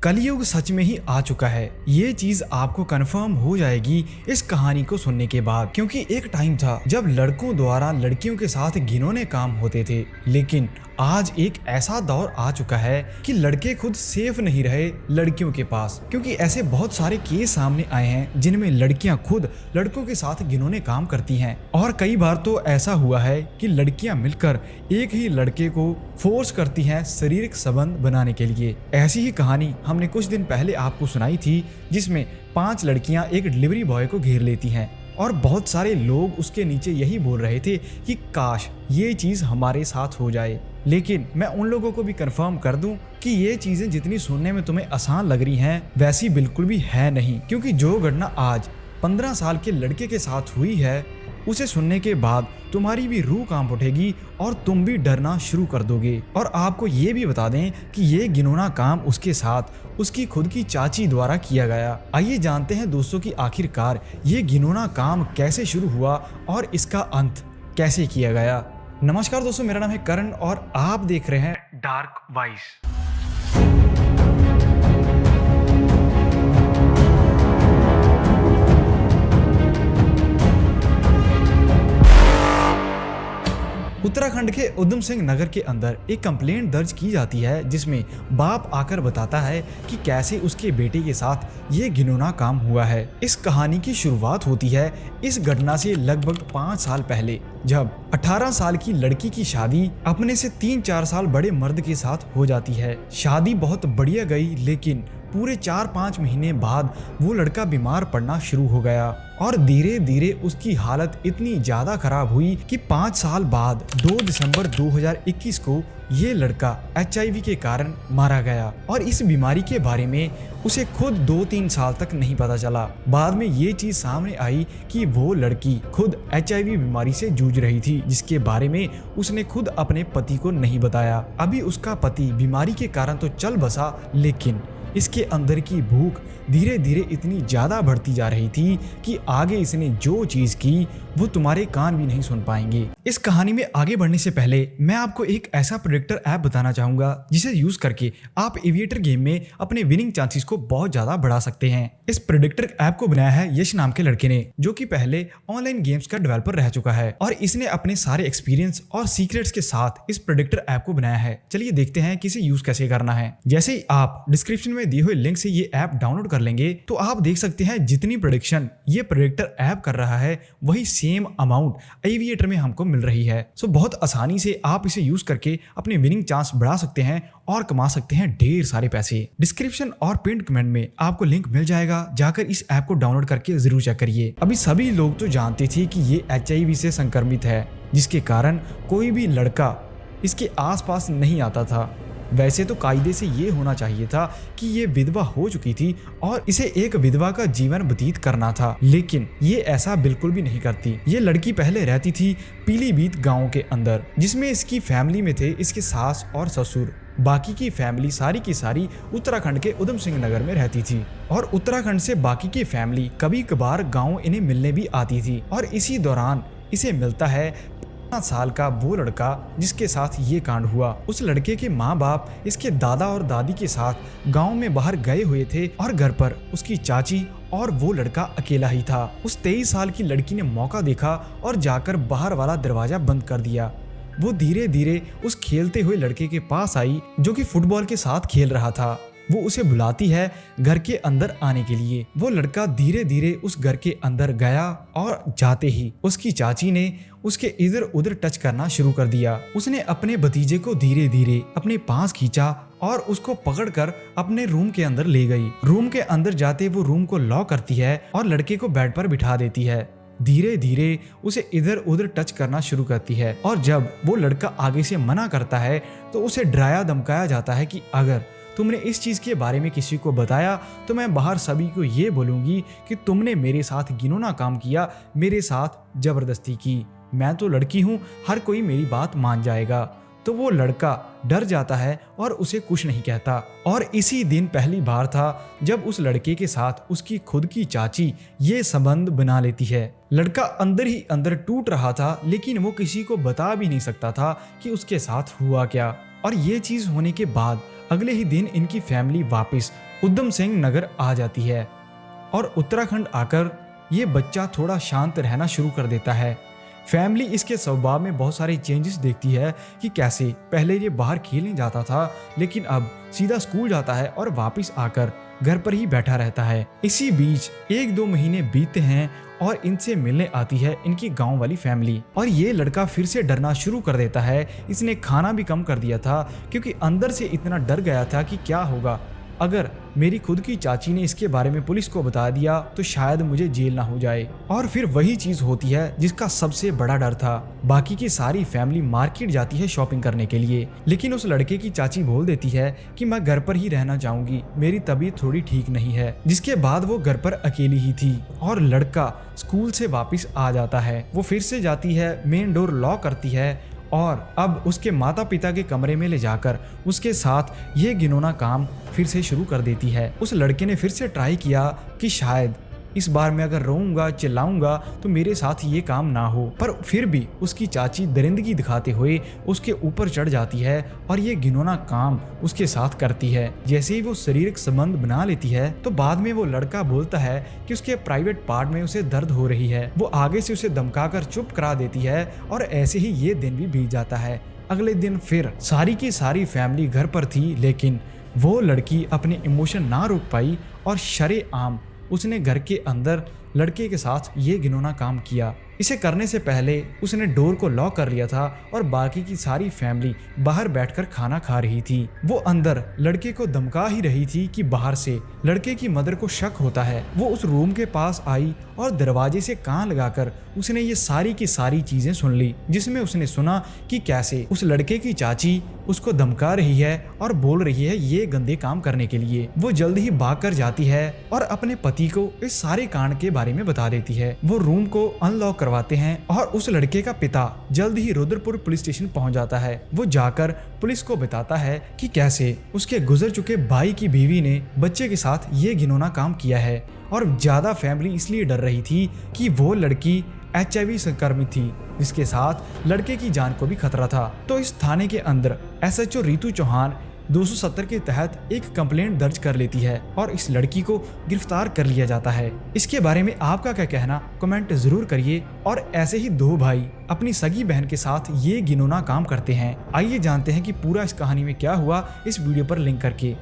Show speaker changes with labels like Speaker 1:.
Speaker 1: कलयुग सच में ही आ चुका है। ये चीज आपको कंफर्म हो जाएगी इस कहानी को सुनने के बाद, क्योंकि एक टाइम था जब लड़कों द्वारा लड़कियों के साथ घिनौने काम होते थे, लेकिन आज एक ऐसा दौर आ चुका है कि लड़के खुद सेफ नहीं रहे लड़कियों के पास, क्योंकि ऐसे बहुत सारे केस सामने आए हैं जिनमें लड़कियां खुद लड़कों के साथ घिनौने काम करती हैं। और कई बार तो ऐसा हुआ है कि लड़कियां मिलकर एक ही लड़के को फोर्स करती हैं शारीरिक संबंध बनाने के लिए। ऐसी ही कहानी हमने कुछ दिन पहले आपको सुनाई थी, जिसमें 5 लड़कियां एक डिलीवरी बॉय को घेर लेती हैं और बहुत सारे लोग उसके नीचे यही बोल रहे थे कि काश ये चीज हमारे साथ हो जाए। लेकिन मैं उन लोगों को भी कंफर्म कर दूं कि ये चीजें जितनी सुनने में तुम्हें आसान लग रही हैं वैसी बिल्कुल भी है नहीं, क्योंकि जो घटना आज 15 साल के लड़के के साथ हुई है उसे सुनने के बाद तुम्हारी भी रूह कांप उठेगी और तुम भी डरना शुरू कर दोगे। और आपको ये भी बता दें कि ये घिनौना काम उसके साथ उसकी खुद की चाची द्वारा किया गया। आइए जानते हैं दोस्तों कि आखिरकार ये घिनौना काम कैसे शुरू हुआ और इसका अंत कैसे किया गया। नमस्कार दोस्तों, मेरा नाम है करण और आप देख रहे हैं डार्क वाइस। उत्तराखंड के उधम सिंह नगर के अंदर एक कंप्लेंट दर्ज की जाती है, जिसमें बाप आकर बताता है कि कैसे उसके बेटे के साथ ये घिनौना काम हुआ है। इस कहानी की शुरुआत होती है इस घटना से लगभग 5 साल पहले, जब 18 साल की लड़की की शादी अपने से 3-4 साल बड़े मर्द के साथ हो जाती है। शादी बहुत बढ़िया गई, लेकिन पूरे 4-5 महीने बाद वो लड़का बीमार पड़ना शुरू हो गया और धीरे धीरे उसकी हालत इतनी ज्यादा खराब हुई कि 5 साल बाद 2 दिसंबर 2021 को ये लड़का HIV के कारण मारा गया। और इस बीमारी के बारे में उसे खुद 2-3 साल तक नहीं पता चला। बाद में ये चीज सामने आई कि वो लड़की खुद HIV बीमारी से जूझ रही थी, जिसके बारे में उसने खुद अपने पति को नहीं बताया। अभी उसका पति बीमारी के कारण तो चल बसा, लेकिन इसके अंदर की भूख धीरे धीरे इतनी ज्यादा बढ़ती जा रही थी कि आगे इसने जो चीज की वो तुम्हारे कान भी नहीं सुन पाएंगे। इस कहानी में आगे बढ़ने से पहले मैं आपको एक ऐसा प्रेडिक्टर ऐप बताना चाहूंगा जिसे यूज करके आप एविएटर गेम में अपने विनिंग चांसेस को बहुत ज्यादा बढ़ा सकते हैं। इस प्रेडिक्टर ऐप को बनाया है यश नाम के लड़के ने, जो कि पहले ऑनलाइन गेम्स का डेवलपर रह चुका है और इसने अपने सारे एक्सपीरियंस और सीक्रेट्स के साथ इस प्रेडिक्टर ऐप को बनाया है। चलिए देखते हैं कि इसे यूज कैसे करना है। जैसे ही आप डिस्क्रिप्शन में दिए हुए लिंक से ये ऐप डाउनलोड कर लेंगे तो आप देख सकते हैं जितनी प्रेडिक्शन ये प्रेडिक्टर ऐप कर रहा है वही सेम अमाउंट एविएटर में हमको मिल रही है। सो बहुत आसानी से आप इसे यूज करके अपने विनिंग चांस बढ़ा सकते हैं और कमा सकते हैं ढेर सारे पैसे। डिस्क्रिप्शन और पिन कमेंट में आपको लिंक मिल जाएगा, जाकर इस ऐप को डाउनलोड करके जरूर चेक करिए। अभी सभी लोग तो जानते थे कि ये HIV से संक्रमित है, जिसके कारण कोई भी लड़का इसके आसपास नहीं आता था। वैसे तो कायदे से ये होना चाहिए था कि ये विधवा हो चुकी थी और इसे एक विधवा का जीवन व्यतीत करना था, लेकिन ये ऐसा बिल्कुल भी नहीं करती। ये लड़की पहले रहती थी पीलीभीत गांव के अंदर, जिसमें इसकी फैमिली में थे इसके सास और ससुर। बाकी की फैमिली सारी की सारी उत्तराखंड के उधम सिंह नगर में रहती थी और उत्तराखंड से बाकी की फैमिली कभी कभार गाँव इन्हें मिलने भी आती थी। और इसी दौरान इसे मिलता है 15 साल का वो लड़का जिसके साथ ये कांड हुआ। उस लड़के के माँ बाप इसके दादा और दादी के साथ गांव में बाहर गए हुए थे और घर पर उसकी चाची और वो लड़का अकेला ही था। उस 23 साल की लड़की ने मौका देखा और जाकर बाहर वाला दरवाजा बंद कर दिया। वो धीरे धीरे उस खेलते हुए लड़के के पास आई जो कि फुटबॉल के साथ खेल रहा था। वो उसे बुलाती है घर के अंदर आने के लिए। वो लड़का धीरे धीरे उस घर के अंदर गया और जाते ही उसकी चाची ने उसके इधर उधर टच करना शुरू कर दिया। उसने अपने भतीजे को धीरे धीरे अपने पास खींचा और उसको पकड़कर अपने रूम के अंदर ले गई। रूम के अंदर जाते वो रूम को लॉक करती है और लड़के को बेड पर बिठा देती है। धीरे धीरे उसे इधर उधर टच करना शुरू करती है और जब वो लड़का आगे से मना करता है तो उसे डराया धमकाया जाता है कि अगर तुमने इस चीज के बारे में किसी को बताया तो मैं बाहर सभी को ये बोलूंगी कि तुमने मेरे साथ घिनौना काम किया, मेरे साथ जबरदस्ती की। मैं तो लड़की हूँ, हर कोई मेरी बात मान जाएगा। तो वो लड़का डर जाता है और उसे कुछ नहीं कहता। और इसी दिन पहली बार था जब उस लड़के के साथ उसकी खुद की चाची ये संबंध बना लेती है। लड़का अंदर ही अंदर टूट रहा था, लेकिन वो किसी को बता भी नहीं सकता था कि उसके साथ हुआ क्या। और ये चीज होने के बाद अगले ही दिन इनकी फैमिली वापस उधम सिंह नगर आ जाती है और उत्तराखंड आकर ये बच्चा थोड़ा शांत रहना शुरू कर देता है। फैमिली इसके स्वभाव में बहुत सारे चेंजेस देखती है कि कैसे पहले ये बाहर खेलने जाता था लेकिन अब सीधा स्कूल जाता है और वापस आकर घर पर ही बैठा रहता है। इसी बीच 1-2 महीने बीतते हैं और इनसे मिलने आती है इनकी गांव वाली फैमिली और ये लड़का फिर से डरना शुरू कर देता है। इसने खाना भी कम कर दिया था क्योंकि अंदर से इतना डर गया था कि क्या होगा अगर मेरी खुद की चाची ने इसके बारे में पुलिस को बता दिया तो शायद मुझे जेल ना हो जाए। और फिर वही चीज होती है जिसका सबसे बड़ा डर था। बाकी की सारी फैमिली मार्केट जाती है शॉपिंग करने के लिए, लेकिन उस लड़के की चाची बोल देती है कि मैं घर पर ही रहना चाहूंगी, मेरी तबीयत थोड़ी ठीक नहीं है। जिसके बाद वो घर पर अकेली ही थी और लड़का स्कूल से वापस आ जाता है। वो फिर से जाती है, मेन डोर लॉक करती है और अब उसके माता पिता के कमरे में ले जाकर उसके साथ ये घिनौना काम फिर से शुरू कर देती है। उस लड़के ने फिर से ट्राई किया कि शायद इस बार मैं अगर रोऊंगा चिल्लाऊंगा तो मेरे साथ ये काम ना हो, पर फिर भी उसकी चाची दरिंदगी दिखाते हुए उसके ऊपर चढ़ जाती है और ये घिनौना काम उसके साथ करती है। जैसे ही वो शारीरिक संबंध बना लेती है तो बाद में वो लड़का बोलता है कि उसके प्राइवेट पार्ट में उसे दर्द हो रही है। वो आगे से उसे धमकाकर चुप करा देती है और ऐसे ही ये दिन भी बीत जाता है। अगले दिन फिर सारी की सारी फैमिली घर पर थी, लेकिन वो लड़की अपने इमोशन ना रोक पाई और शरेआम उसने घर के अंदर लड़के के साथ ये घिनौना काम किया। इसे करने से पहले उसने डोर को लॉक कर लिया था और बाकी की सारी फैमिली बाहर बैठकर खाना खा रही थी। वो अंदर लड़के को धमका ही रही थी कि बाहर से लड़के की मदर को शक होता है। वो उस रूम के पास आई और दरवाजे से कान लगाकर उसने ये सारी की सारी चीजें सुन ली, जिसमें उसने सुना कि कैसे उस लड़के की चाची उसको धमका रही है और बोल रही है ये गंदे काम करने के लिए। वो जल्द ही भाग कर जाती है और अपने पति को इस सारे कांड के बारे में बता देती है। वो रूम को अनलॉक करवाते हैं और उस लड़के का पिता जल्द ही रुद्रपुर पुलिस स्टेशन पहुंच जाता है। वो जाकर पुलिस को बताता है कि कैसे उसके गुजर चुके भाई की बीवी ने बच्चे के साथ ये घिनौना काम किया है और ज्यादा फैमिली इसलिए डर रही थी कि वो लड़की HIV संक्रमित थी, जिसके साथ लड़के की जान को भी खतरा था। तो इस थाने के अंदर SHO रितु चौहान 270 के तहत एक कंप्लेंट दर्ज कर लेती है और इस लड़की को गिरफ्तार कर लिया जाता है। इसके बारे में आपका क्या कहना कमेंट जरूर करिए। और ऐसे ही 2 भाई अपनी सगी बहन के साथ ये घिनौना काम करते हैं। आइए जानते हैं कि पूरा इस कहानी में क्या हुआ इस वीडियो पर लिंक करके।